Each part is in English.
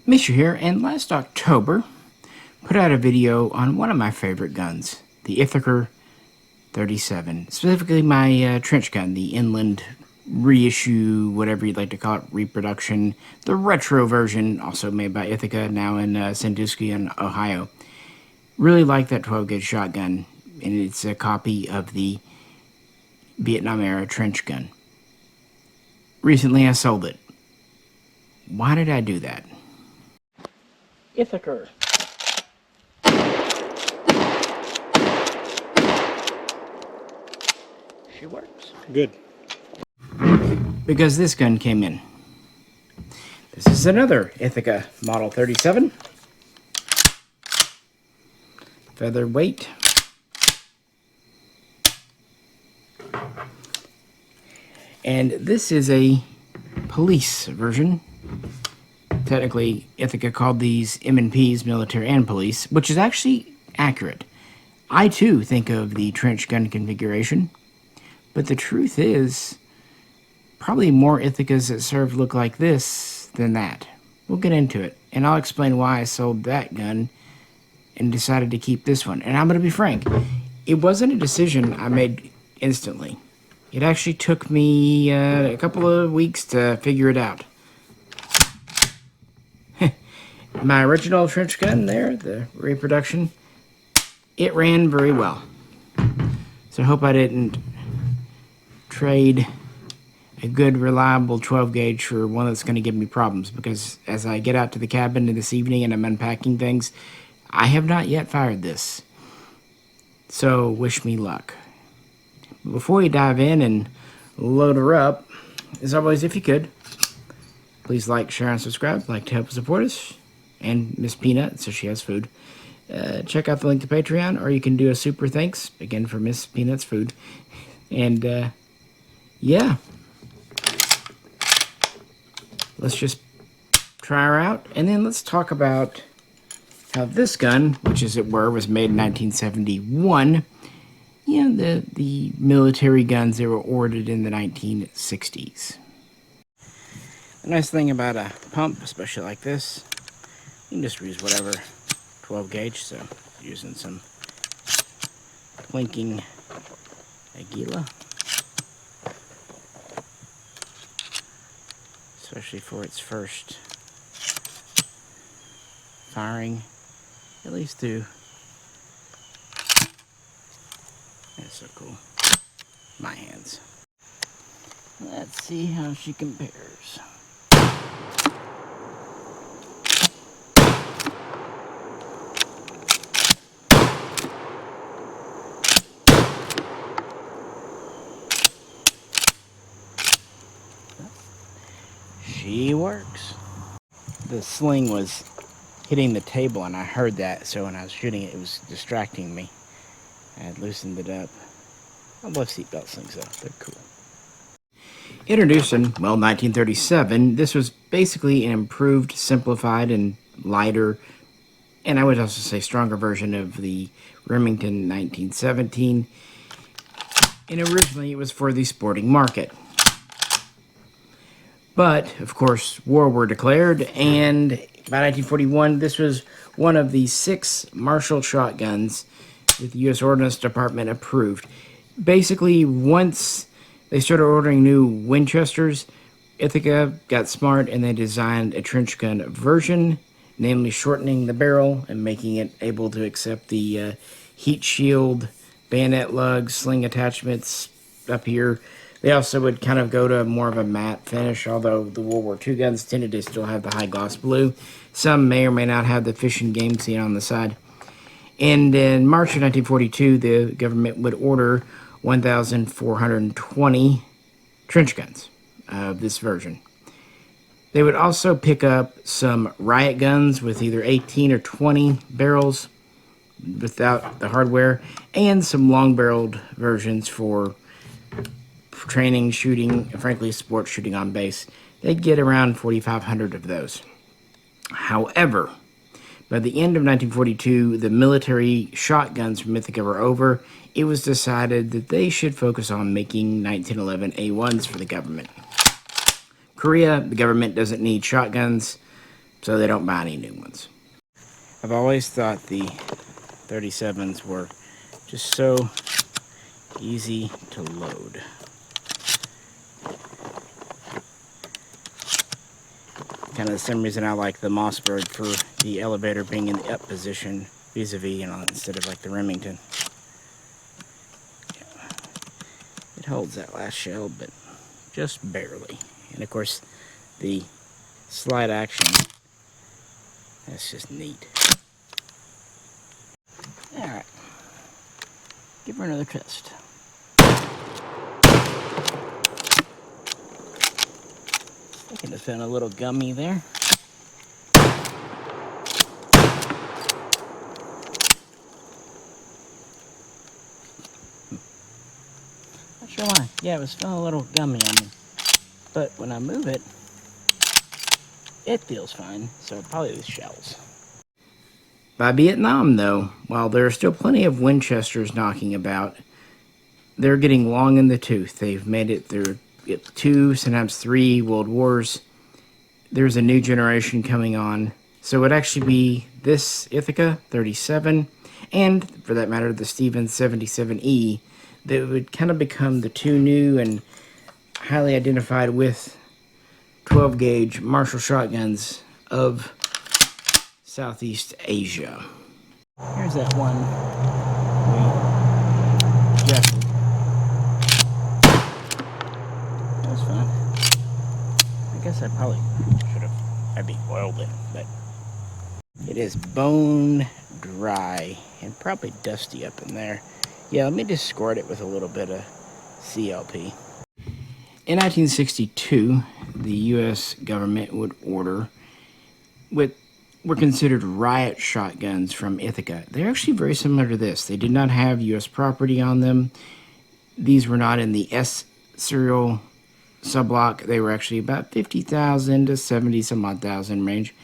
Misha here, and last October put out a video on one of my favorite guns, the Ithaca 37, specifically my trench gun, the inland reissue, whatever you'd like to call it, reproduction, the retro version, also made by Ithaca, now in Sandusky in Ohio. Really like that 12-gauge shotgun, and it's a copy of the Vietnam-era trench gun. Recently I sold it. Why did I do that? Ithaca. She works. Good. Because this gun came in. This is another Ithaca Model 37. Featherweight. And this is a police version. Technically, Ithaca called these M&Ps, military and police, which is actually accurate. I, too, think of the trench gun configuration, but the truth is, probably more Ithacas that serve look like this than that. We'll get into it, and I'll explain why I sold that gun and decided to keep this one. And I'm going to be frank, it wasn't a decision I made instantly. It actually took me a couple of weeks to figure it out. My original trench gun there, the reproduction, it ran very well. So I hope I didn't trade a good, reliable 12-gauge for one that's going to give me problems, because as I get out to the cabin this evening and I'm unpacking things, I have not yet fired this. So wish me luck. Before you dive in and load her up, as always, if you could, please like, share, and subscribe. Like to help support us. And Miss Peanut, so she has food. Check out the link to Patreon, or you can do a super thanks, again, for Miss Peanut's food. And, yeah. Let's just try her out, and then let's talk about how this gun, which as it were, was made in 1971, you know, the military guns that were ordered in the 1960s. The nice thing about a pump, especially like this, you can just use whatever 12 gauge, so using some clinking Aguila, especially for its first firing, at least through. That's so cool. My hands. Let's see how she compares. She works. The sling was hitting the table and I heard that, so when I was shooting it, it was distracting me. I had loosened it up. I love seatbelt slings though, they're cool. Introduced in, well, 1937, this was basically an improved, simplified, and lighter, and I would also say stronger version of the Remington 1917. And originally it was for the sporting market. But, of course, war were declared, and by 1941, this was one of the 6 Marshall shotguns that the U.S. Ordnance Department approved. Basically, once they started ordering new Winchesters, Ithaca got smart and they designed a trench gun version, namely shortening the barrel and making it able to accept the heat shield, bayonet lugs, sling attachments up here. They also would kind of go to more of a matte finish, although the World War II guns tended to still have the high gloss blue. Some may or may not have the fish and game scene on the side. And in March of 1942, the government would order 1,420 trench guns of this version. They would also pick up some riot guns with either 18 or 20 barrels without the hardware, and some long-barreled versions for training, shooting, and frankly sports shooting on base. They'd get around 4,500 of those. However, by the end of 1942, the military shotguns from Ithaca were over. It was decided that they should focus on making 1911 A1s for the government. Korea, the government doesn't need shotguns. so they don't buy any new ones. I've always thought the 37s were just so easy to load. Kind of the same reason I like the Mossberg for the elevator being in the up position vis-a-vis, instead of like the Remington. Yeah. It holds that last shell, but just barely. And of course, the slide action, that's just neat. Alright, give her another test. Thinking it found a little gummy there. Not sure why. Yeah, it was feeling a little gummy on me. But when I move it, it feels fine. So probably the shells. By Vietnam, though, while there are still plenty of Winchesters knocking about, they're getting long in the tooth. They've made it through 2, sometimes 3 world wars. There's a new generation coming on. So it would actually be this Ithaca 37, and for that matter, the Stevens 77E, that would kind of become the 2 new and highly identified with 12 gauge Marshall shotguns of Southeast Asia. Here's that one we adjusted. That was fun. I guess I probably should have maybe oiled it, but it is bone dry and probably dusty up in there. Yeah, let me just squirt it with a little bit of CLP. In 1962, the U.S. government would order what were considered riot shotguns from Ithaca. They're actually very similar to this. They did not have U.S. property on them. These were not in the S serial subblock. They were actually about 50,000 to 70-some-odd thousand range.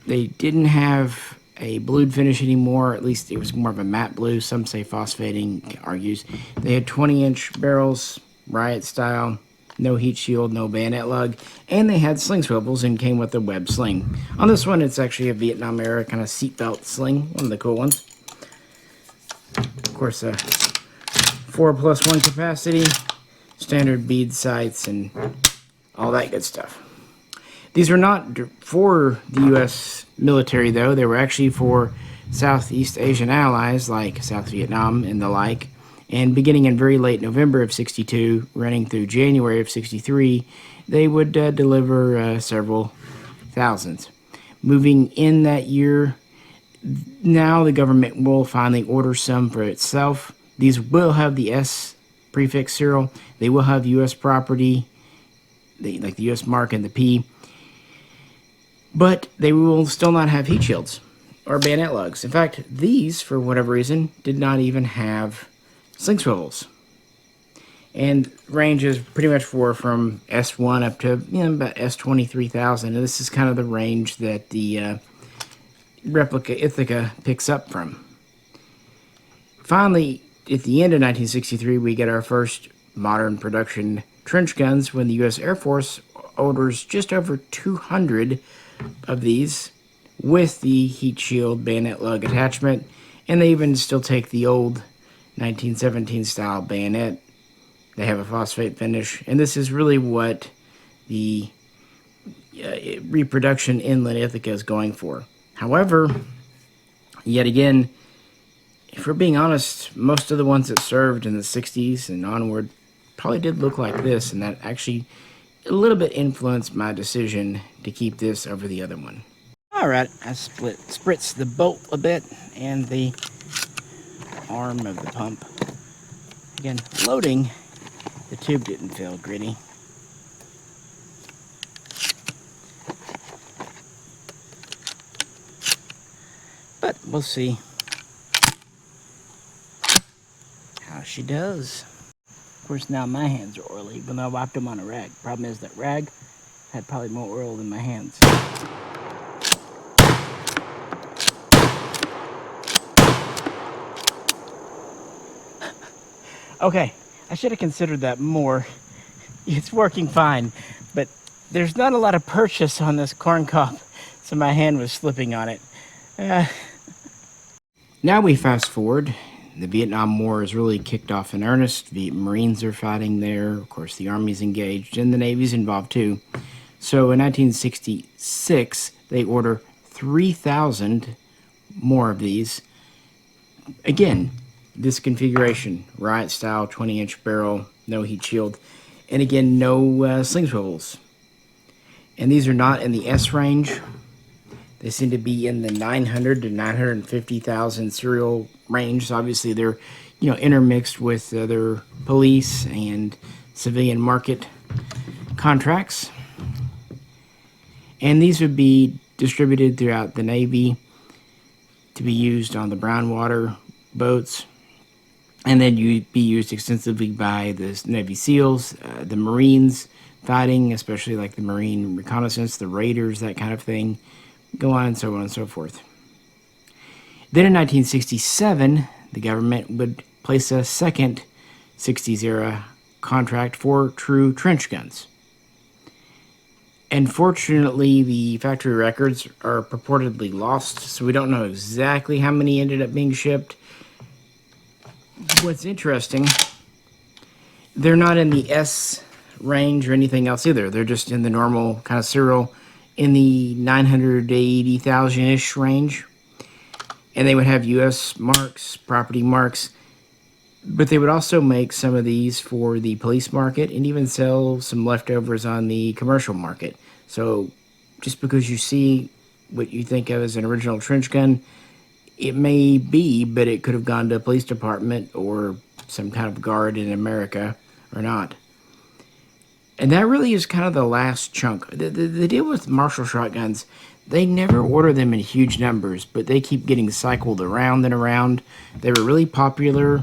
They didn't have a blued finish anymore. At least it was more of a matte blue. Some say phosphating, argues. They had 20-inch barrels, riot style. No heat shield, no bayonet lug, and they had sling swivels and came with a web sling. On this one, it's actually a Vietnam era kind of seatbelt sling, one of the cool ones. Of course, 4+1 capacity, standard bead sights, and all that good stuff. These were not for the U.S. military, though. They were actually for Southeast Asian allies like South Vietnam and the like. And beginning in very late November of 62, running through January of 63, they would deliver several thousands. Moving in that year, now the government will finally order some for itself. These will have the S prefix serial. They will have U.S. property, like the U.S. mark and the P. But they will still not have heat shields or bayonet lugs. In fact, these, for whatever reason, did not even have sling swivels. And ranges pretty much from S1 up to about S23,000. And this is kind of the range that the replica Ithaca picks up from. Finally, at the end of 1963, we get our first modern production trench guns when the U.S. Air Force orders just over 200 of these with the heat shield bayonet lug attachment. And they even still take the old 1917 style bayonet. They have a phosphate finish, and this is really what the reproduction inlet Ithaca is going for. However, yet again, if we're being honest, most of the ones that served in the 60s and onward probably did look like this, and that actually a little bit influenced my decision to keep this over the other one. Alright, I spritzed the bolt a bit and the arm of the pump. Again, loading, the tube didn't feel gritty. But we'll see how she does. Of course, now my hands are oily, even though I wiped them on a rag. Problem is that rag had probably more oil than my hands. Okay, I should have considered that more. It's working fine, but there's not a lot of purchase on this corn cob, so my hand was slipping on it. Now we fast forward. The Vietnam War is really kicked off in earnest. The Marines are fighting there. Of course, the Army's engaged, and the Navy's involved too. So in 1966, they order 3,000 more of these. Again, this configuration, riot style, 20-inch barrel, no heat shield, and again, no sling swivels. And these are not in the S range. They seem to be in the 900 to 950,000 serial range. So obviously, they're intermixed with other police and civilian market contracts. And these would be distributed throughout the Navy to be used on the brown water boats, and then you'd be used extensively by the Navy SEALs, the Marines fighting, especially like the Marine reconnaissance, the Raiders, that kind of thing. Go on and so forth. Then in 1967, the government would place a second 60s era contract for true trench guns. And fortunately, the factory records are purportedly lost, so we don't know exactly how many ended up being shipped. What's interesting, they're not in the S range or anything else either. They're just in the normal kind of serial in the 980,000-ish range. And they would have U.S. marks, property marks, but they would also make some of these for the police market and even sell some leftovers on the commercial market. So just because you see what you think of as an original trench gun, it may be, but it could have gone to a police department or some kind of guard in America or not. And that really is kind of the last chunk. The deal with Marshall shotguns, they never order them in huge numbers, but they keep getting cycled around and around. They were really popular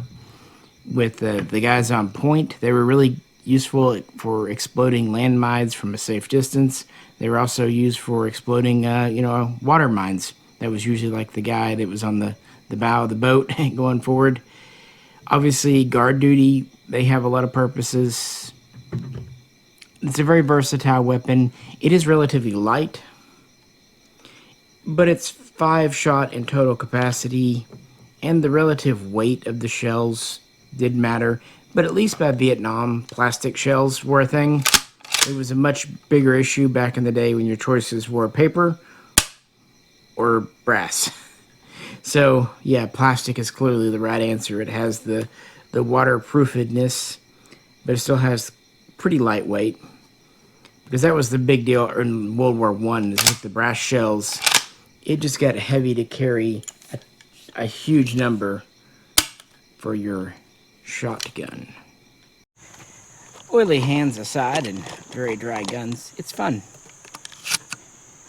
with the guys on point. They were really useful for exploding landmines from a safe distance. They were also used for exploding, water mines. That was usually like the guy that was on the bow of the boat going forward. Obviously, guard duty, they have a lot of purposes. It's a very versatile weapon. It is relatively light, but it's 5-shot in total capacity, and the relative weight of the shells did matter. But at least by Vietnam, plastic shells were a thing. It was a much bigger issue back in the day when your choices were paper or brass. So, yeah, plastic is clearly the right answer. It has the waterproofedness, but it still has pretty lightweight. Because that was the big deal in World War I, is with the brass shells. It just got heavy to carry a huge number for your shotgun. Oily hands aside and very dry guns, it's fun.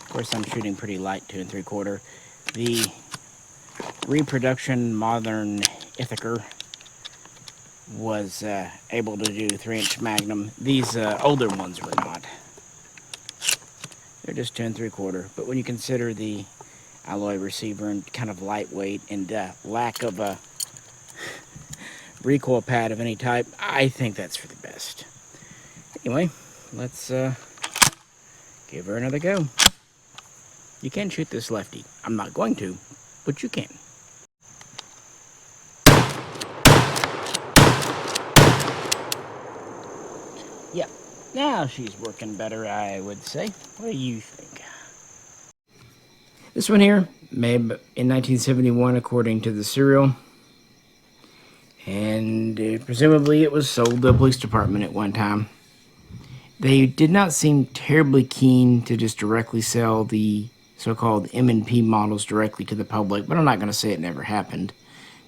Of course, I'm shooting pretty light 2 3/4. The reproduction modern Ithaca was able to do 3-inch Magnum. These older ones were not. They're just 2 3/4. But when you consider the alloy receiver and kind of lightweight and lack of a recoil pad of any type, I think that's for the best. Anyway, let's give her another go. You can shoot this lefty. I'm not going to, but you can. Yep, now she's working better, I would say. What do you think? This one here, made in 1971 according to the serial. And presumably it was sold to a police department at one time. They did not seem terribly keen to just directly sell the so-called M&P models directly to the public, but I'm not going to say it never happened.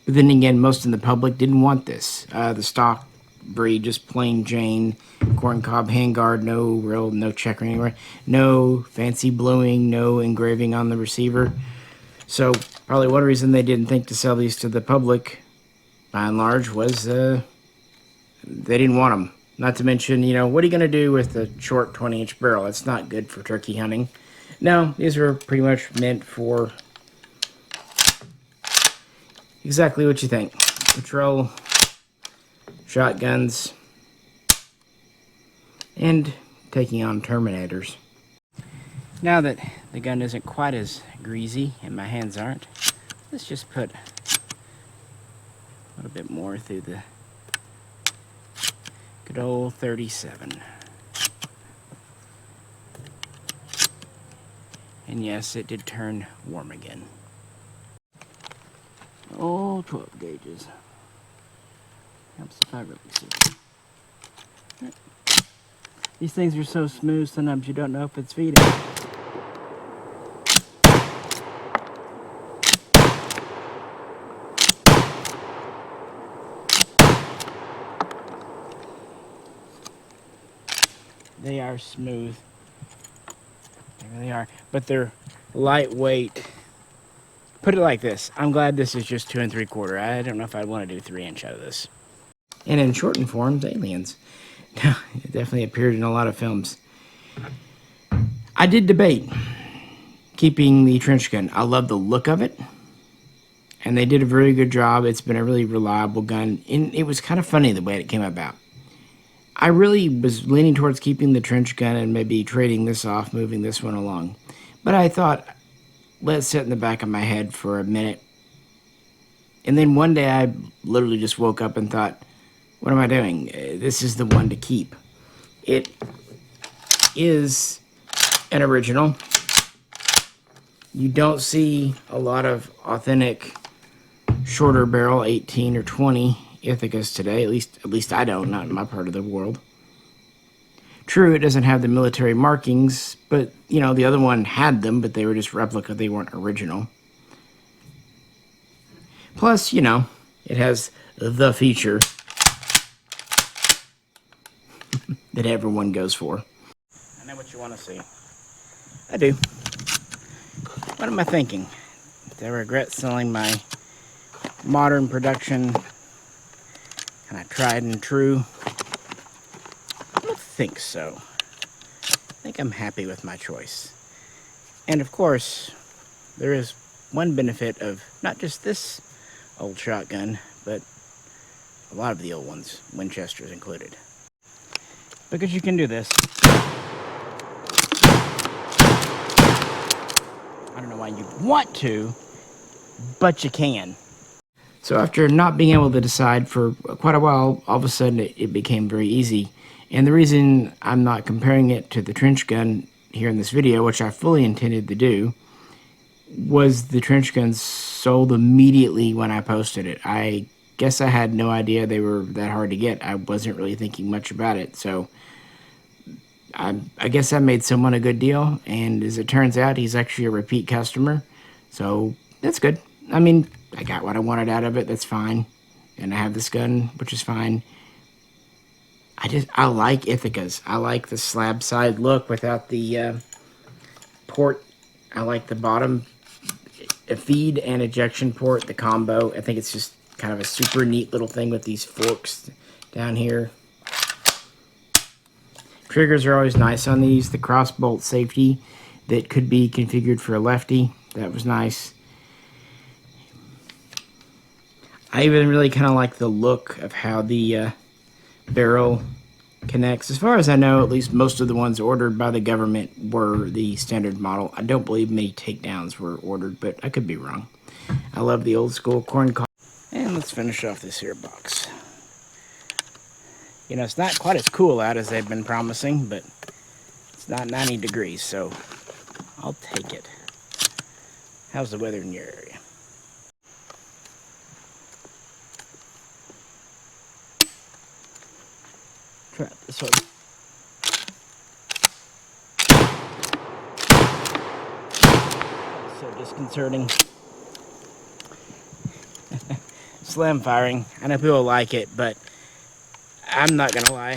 But then again, most in the public didn't want this. The stock breed, just plain Jane, corncob handguard, no checker anywhere, no fancy bluing, no engraving on the receiver. So probably one reason they didn't think to sell these to the public, by and large, was they didn't want them. Not to mention, what are you going to do with a short 20-inch barrel? It's not good for turkey hunting. No, these are pretty much meant for exactly what you think. Patrol, shotguns, and taking on Terminators. Now that the gun isn't quite as greasy and my hands aren't, let's just put a little bit more through the good old 37. And yes, it did turn warm again. Oh, 12 gauges. Helps if I really see. Right. These things are so smooth, sometimes you don't know if it's feeding. They are smooth. They really are. But they're lightweight. Put it like this. I'm glad this is just 2 3/4. I don't know if I'd want to do 3" out of this. And in shortened forms, aliens. It definitely appeared in a lot of films. I did debate keeping the trench gun. I love the look of it. And they did a very good job. It's been a really reliable gun. And it was kind of funny the way it came about. I really was leaning towards keeping the trench gun and maybe trading this off, moving this one along. But I thought, let it sit in the back of my head for a minute. And then one day I literally just woke up and thought, what am I doing? This is the one to keep. It is an original. You don't see a lot of authentic shorter barrel 18 or 20 Ithacas today. At least I don't, not in my part of the world. True, it doesn't have the military markings, but you know, the other one had them, but they were just replica, they weren't original. Plus, you know, it has the feature that everyone goes for. I know what you want to see. I do. What am I thinking? Do I regret selling my modern production kind of tried and true? I don't think so. I think I'm happy with my choice. And of course, there is one benefit of not just this old shotgun, but a lot of the old ones, Winchesters included. Because you can do this. I don't know why you'd want to, but you can. So after not being able to decide for quite a while, all of a sudden it became very easy. And the reason I'm not comparing it to the trench gun here in this video, which I fully intended to do, was the trench guns sold immediately when I posted it. I guess I had no idea they were that hard to get. I wasn't really thinking much about it. So I guess I made someone a good deal. And as it turns out, he's actually a repeat customer. So that's good. I mean, I got what I wanted out of it. That's fine. And I have this gun, which is fine. I like Ithacas. I like the slab side look without the port. I like the bottom feed and ejection port, the combo. I think it's just kind of a super neat little thing with these forks down here. Triggers are always nice on these. The cross bolt safety that could be configured for a lefty. That was nice. I even really kind of like the look of how the barrel connects. As far as I know, at least most of the ones ordered by the government were the standard model. I don't believe many takedowns were ordered, but I could be wrong. I love the old school corn cob. And let's finish off this here box. You know, it's not quite as cool out as they've been promising, but it's not 90 degrees, so I'll take it. How's the weather in your area? Try it this way. So disconcerting. Slam firing. I know people like it, but I'm not gonna lie.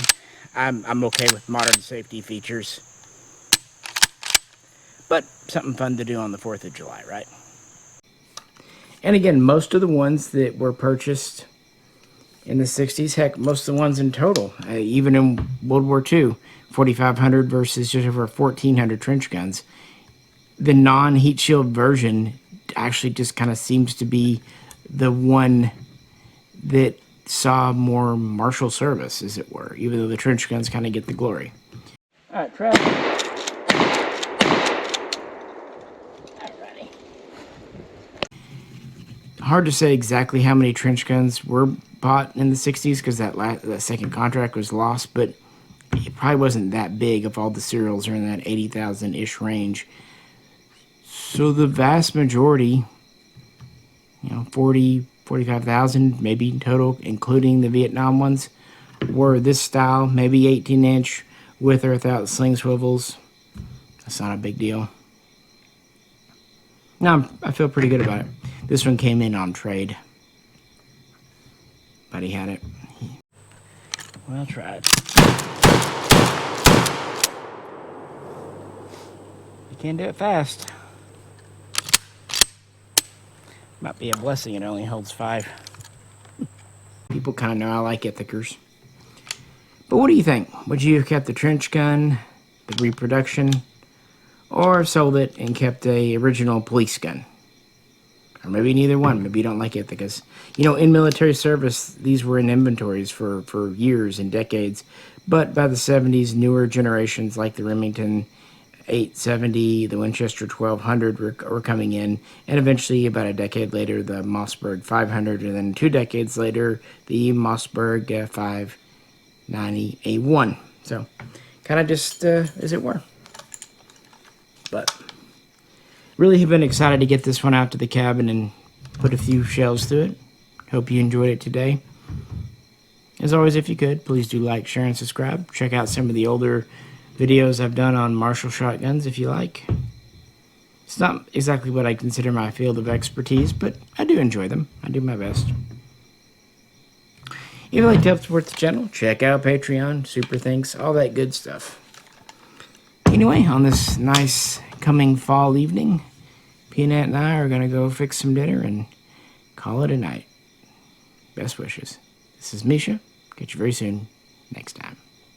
I'm okay with modern safety features. But something fun to do on the 4th of July, right? And again, most of the ones that were purchased in the 60s, heck, most of the ones in total, even in World War II, 4,500 versus just over 1,400 trench guns. The non-heat shield version actually just kind of seems to be the one that saw more martial service, as it were, even though the trench guns kind of get the glory. All right, Travis. Hard to say exactly how many trench guns were bought in the 60s because that second contract was lost, but it probably wasn't that big if all the serials are in that 80,000-ish range. So the vast majority, 40, 45,000 maybe in total, including the Vietnam ones, were this style, maybe 18-inch with or without sling swivels. That's not a big deal. No, I feel pretty good about it. This one came in on trade. But he had it. Well, try it. You can't do it fast. Might be a blessing it only holds 5. People kind of know I like Ithacers. But what do you think? Would you have kept the trench gun, the reproduction, or sold it and kept a original police gun? Or maybe neither one. Maybe you don't like Ithacas. In military service, these were in inventories for years and decades. But by the 70s, newer generations like the Remington 870, the Winchester 1200 were coming in. And eventually, about a decade later, the Mossberg 500. And then 2 decades later, the Mossberg 590A1. So, kind of just as it were. But really have been excited to get this one out to the cabin and put a few shells through it. Hope you enjoyed it today. As always, if you could, please do like, share, and subscribe. Check out some of the older videos I've done on Marshall shotguns if you like. It's not exactly what I consider my field of expertise, but I do enjoy them. I do my best. If you'd like to help support the channel, check out Patreon, Super Thanks, all that good stuff. Anyway, on this nice coming fall evening, Peanut and I are going to go fix some dinner and call it a night. Best wishes. This is Misha. Catch you very soon next time.